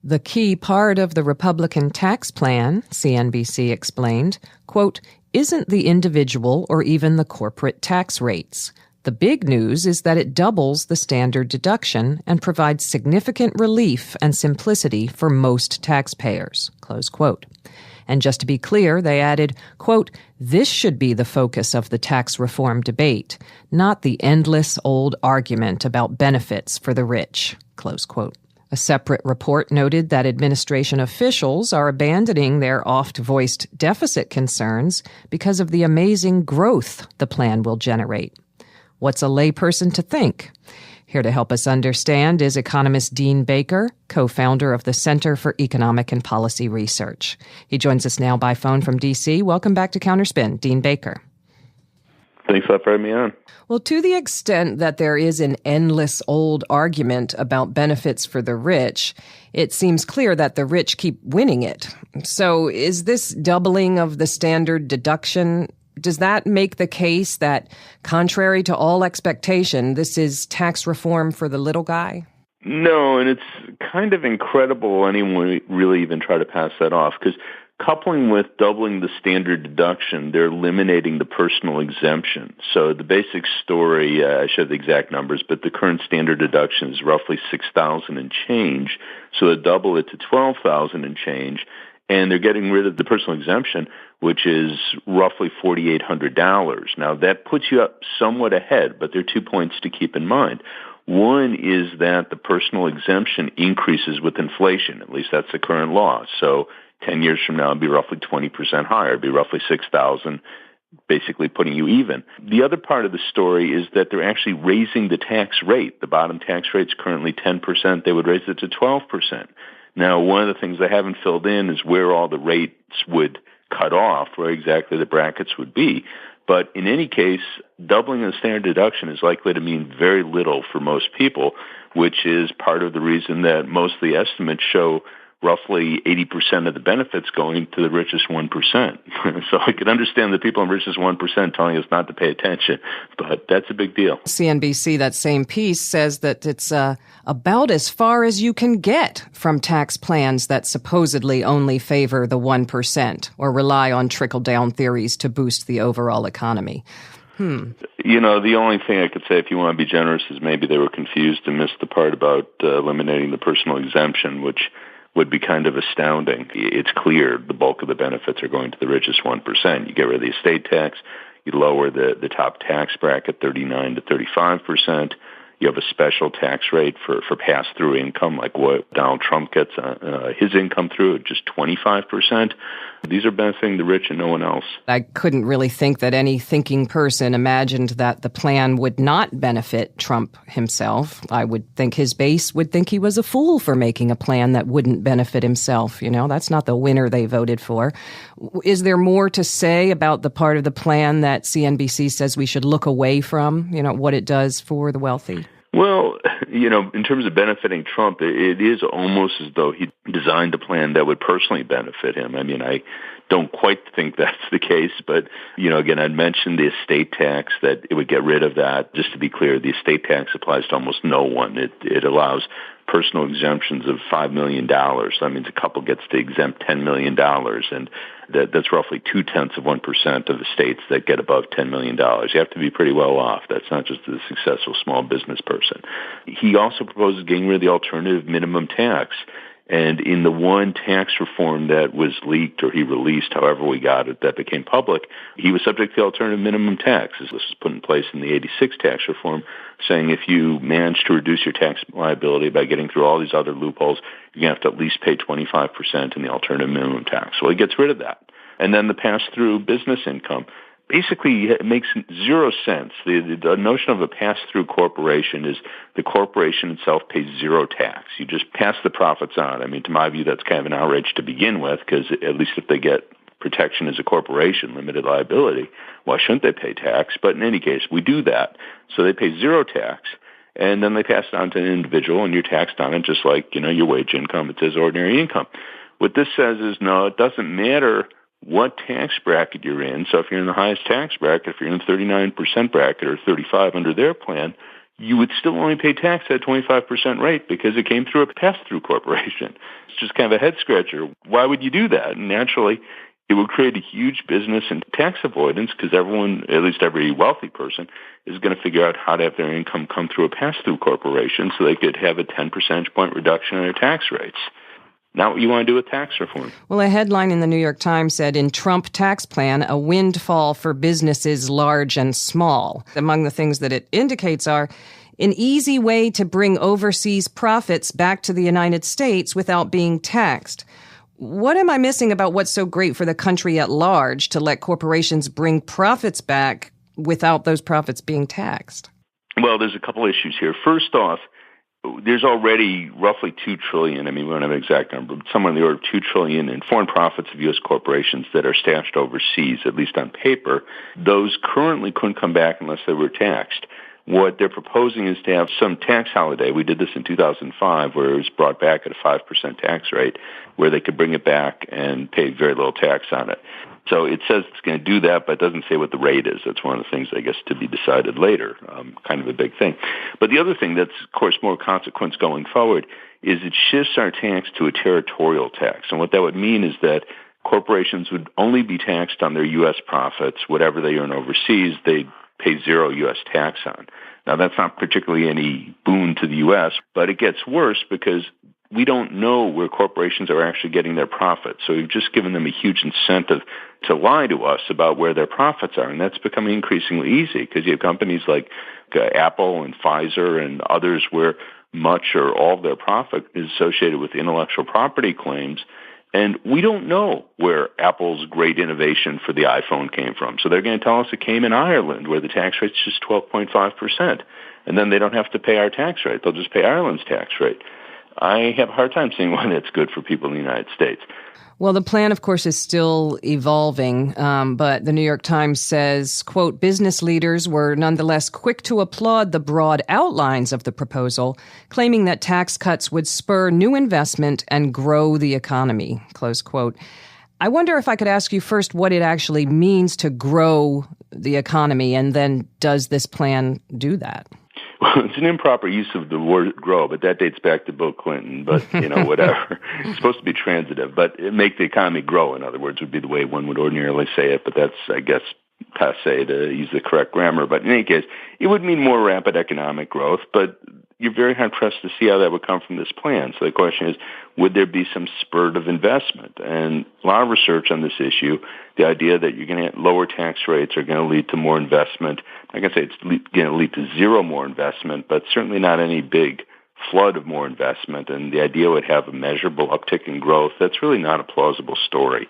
The key part of the Republican tax plan, CNBC explained, quote, isn't the individual or even the corporate tax rates. The big news is that it doubles the standard deduction and provides significant relief and simplicity for most taxpayers, close quote. And just to be clear, they added, quote, this should be the focus of the tax reform debate, not the endless old argument about benefits for the rich, close quote. A separate report noted that administration officials are abandoning their oft-voiced deficit concerns because of the amazing growth the plan will generate. What's a layperson to think? Here to help us understand is economist Dean Baker, co-founder of the Center for Economic and Policy Research. He joins us now by phone from D.C. Welcome back to CounterSpin, Dean Baker. Thanks a lot for having me on. Well, to the extent that there is an endless old argument about benefits for the rich, it seems clear that the rich keep winning it. So is this doubling of the standard deduction, does that make the case that, contrary to all expectation, this is tax reform for the little guy? No, and it's kind of incredible anyone would really even try to pass that off, because coupling with doubling the standard deduction, they're eliminating the personal exemption. So the basic story, I should have the exact numbers, but the current standard deduction is roughly $6,000 and change. So they double it to $12,000 and change, and they're getting rid of the personal exemption, which is roughly $4,800. Now, that puts you up somewhat ahead, but there are 2 points to keep in mind. One is that the personal exemption increases with inflation. At least that's the current law. So 10 years from now, it'd be roughly 20% higher. It'd be roughly $6,000, basically putting you even. The other part of the story is that they're actually raising the tax rate. The bottom tax rate's currently 10%. They would raise it to 12%. Now, one of the things they haven't filled in is where all the rates would cut off, where exactly the brackets would be. But in any case, doubling the standard deduction is likely to mean very little for most people, which is part of the reason that most of the estimates show roughly 80% of the benefits going to the richest 1%. So I could understand the people in the richest 1% telling us not to pay attention, but that's a big deal. CNBC, that same piece, says that it's about as far as you can get from tax plans that supposedly only favor the 1% or rely on trickle-down theories to boost the overall economy. You know, the only thing I could say, if you want to be generous, is maybe they were confused and missed the part about eliminating the personal exemption, which would be kind of astounding. It's clear the bulk of the benefits are going to the richest 1%. You get rid of the estate tax, you lower the top tax bracket 39 to 35%. You have a special tax rate for pass-through income, like what Donald Trump gets his income through at just 25%. These are benefiting the rich and no one else. I couldn't really think that any thinking person imagined that the plan would not benefit Trump himself. I would think his base would think he was a fool for making a plan that wouldn't benefit himself. You know, that's not the winner they voted for. Is there more to say about the part of the plan that CNBC says we should look away from, you know, what it does for the wealthy? Well, you know, in terms of benefiting Trump, it is almost as though he designed a plan that would personally benefit him. I mean, I don't quite think that's the case, but, you know, again, I'd mentioned the estate tax, that it would get rid of that. Just to be clear, the estate tax applies to almost no one. It allows personal exemptions of $5 million. So that means a couple gets to exempt $10 million, and that's roughly 0.2% of the states that get above $10 million. You have to be pretty well off. That's not just a successful small business person. He also proposes getting rid of the alternative minimum tax. And in the one tax reform that was leaked, or he released, however we got it, that became public, he was subject to the alternative minimum tax. This was put in place in the 86 tax reform, saying if you manage to reduce your tax liability by getting through all these other loopholes, you're going to have to at least pay 25% in the alternative minimum tax. So he gets rid of that. And then the pass-through business income. Basically, it makes zero sense. The notion of a pass-through corporation is the corporation itself pays zero tax. You just pass the profits on. I mean, to my view, that's kind of an outrage to begin with, because at least if they get protection as a corporation, limited liability, why shouldn't they pay tax? But in any case, we do that. So they pay zero tax, and then they pass it on to an individual, and you're taxed on it just like, you know, your wage income. It says ordinary income. What this says is, no, it doesn't matter what tax bracket you're in. So if you're in the highest tax bracket, if you're in the 39% bracket or 35 under their plan, you would still only pay tax at 25% rate because it came through a pass-through corporation. It's just kind of a head-scratcher. Why would you do that? And naturally, it would create a huge business and tax avoidance because everyone, at least every wealthy person, is going to figure out how to have their income come through a pass-through corporation so they could have a 10 percentage point reduction in their tax rates. Not what you want to do with tax reform. Well, a headline in the New York Times said, in Trump tax plan, a windfall for businesses large and small. Among the things that it indicates are an easy way to bring overseas profits back to the United States without being taxed. What am I missing about what's so great for the country at large to let corporations bring profits back without those profits being taxed? Well, there's a couple issues here. First off, there's already roughly $2 trillion, we don't have an exact number, but somewhere in the order of $2 trillion in foreign profits of U.S. corporations that are stashed overseas, at least on paper. Those currently couldn't come back unless they were taxed. What they're proposing is to have some tax holiday. We did this in 2005 where it was brought back at a 5% tax rate where they could bring it back and pay very little tax on it. So it says it's going to do that, but it doesn't say what the rate is. That's one of the things, I guess, to be decided later, kind of a big thing. But the other thing that's, of course, more consequence going forward is it shifts our tax to a territorial tax. And what that would mean is that corporations would only be taxed on their U.S. profits. Whatever they earn overseas, they pay zero U.S. tax on. Now, that's not particularly any boon to the U.S., but it gets worse because we don't know where corporations are actually getting their profits. So we've just given them a huge incentive to lie to us about where their profits are. And that's becoming increasingly easy because you have companies like Apple and Pfizer and others where much or all of their profit is associated with intellectual property claims. And we don't know where Apple's great innovation for the iPhone came from. So they're going to tell us it came in Ireland, where the tax rate's just 12.5%. And then they don't have to pay our tax rate. They'll just pay Ireland's tax rate. I have a hard time seeing why that's good for people in the United States. Well, the plan, of course, is still evolving, but the New York Times says, quote, business leaders were nonetheless quick to applaud the broad outlines of the proposal, claiming that tax cuts would spur new investment and grow the economy, close quote. I wonder if I could ask you first what it actually means to grow the economy, and then does this plan do that? Well, it's an improper use of the word grow, but that dates back to Bill Clinton, but, whatever. It's supposed to be transitive, but make the economy grow, in other words, would be the way one would ordinarily say it, but that's, I guess, passé to use the correct grammar. But in any case, it would mean more rapid economic growth, but you're very hard-pressed to see how that would come from this plan. So the question is, would there be some spurt of investment? And a lot of research on this issue, the idea that you're going to lower tax rates are going to lead to more investment. I can say it's going to lead to zero more investment, but certainly not any big flood of more investment. And the idea would have a measurable uptick in growth. That's really not a plausible story.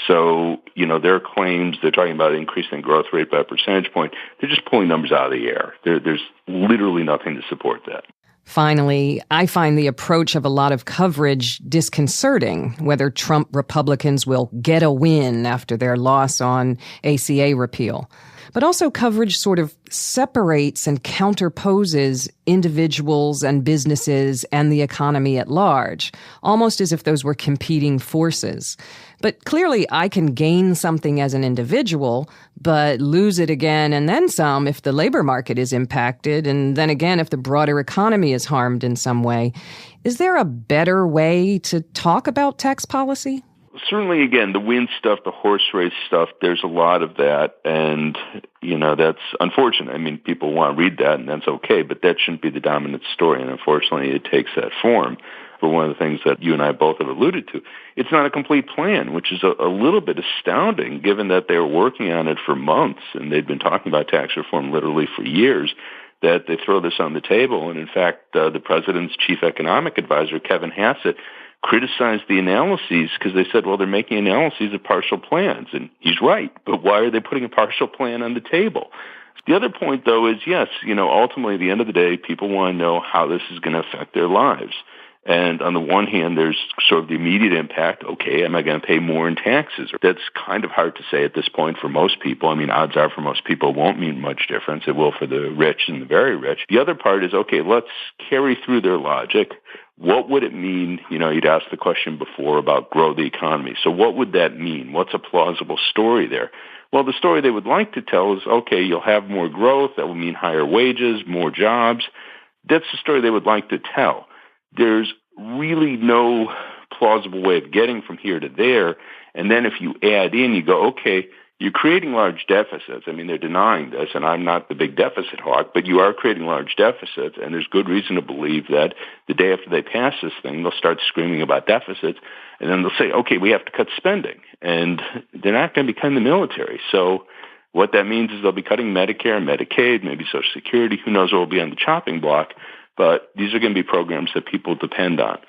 So, their claims, they're talking about increasing growth rate by a percentage point. They're just pulling numbers out of the air. There's literally nothing to support that. Finally, I find the approach of a lot of coverage disconcerting, whether Trump Republicans will get a win after their loss on ACA repeal. But also coverage sort of separates and counterposes individuals and businesses and the economy at large, almost as if those were competing forces. But clearly I can gain something as an individual, but lose it again and then some if the labor market is impacted, and then again if the broader economy is harmed in some way. Is there a better way to talk about tax policy? Certainly, again, the wind stuff, the horse race stuff, there's a lot of that, and, that's unfortunate. People want to read that, and that's okay, but that shouldn't be the dominant story, and unfortunately it takes that form. But one of the things that you and I both have alluded to, it's not a complete plan, which is a little bit astounding, given that they were working on it for months, and they'd been talking about tax reform literally for years, that they throw this on the table. And in fact, the president's chief economic advisor, Kevin Hassett, criticized the analyses because they said, well, they're making analyses of partial plans. And he's right, but why are they putting a partial plan on the table? The other point, though, is yes, ultimately at the end of the day, people want to know how this is going to affect their lives. And on the one hand, there's sort of the immediate impact. Okay, am I going to pay more in taxes? That's kind of hard to say at this point for most people. Odds are for most people it won't mean much difference. It will for the rich and the very rich. The other part is, okay, let's carry through their logic. What would it mean? You'd asked the question before about grow the economy. So what would that mean? What's a plausible story there? Well, the story they would like to tell is, okay, you'll have more growth. That will mean higher wages, more jobs. That's the story they would like to tell. There's really no plausible way of getting from here to there. And then if you add in, you go, okay, you're creating large deficits. I mean, they're denying this, and I'm not the big deficit hawk, but you are creating large deficits, and there's good reason to believe that the day after they pass this thing, they'll start screaming about deficits, and then they'll say, okay, we have to cut spending. And they're not going to be cutting the military. So what that means is they'll be cutting Medicare, Medicaid, maybe Social Security. Who knows what will be on the chopping block, but these are going to be programs that people depend on.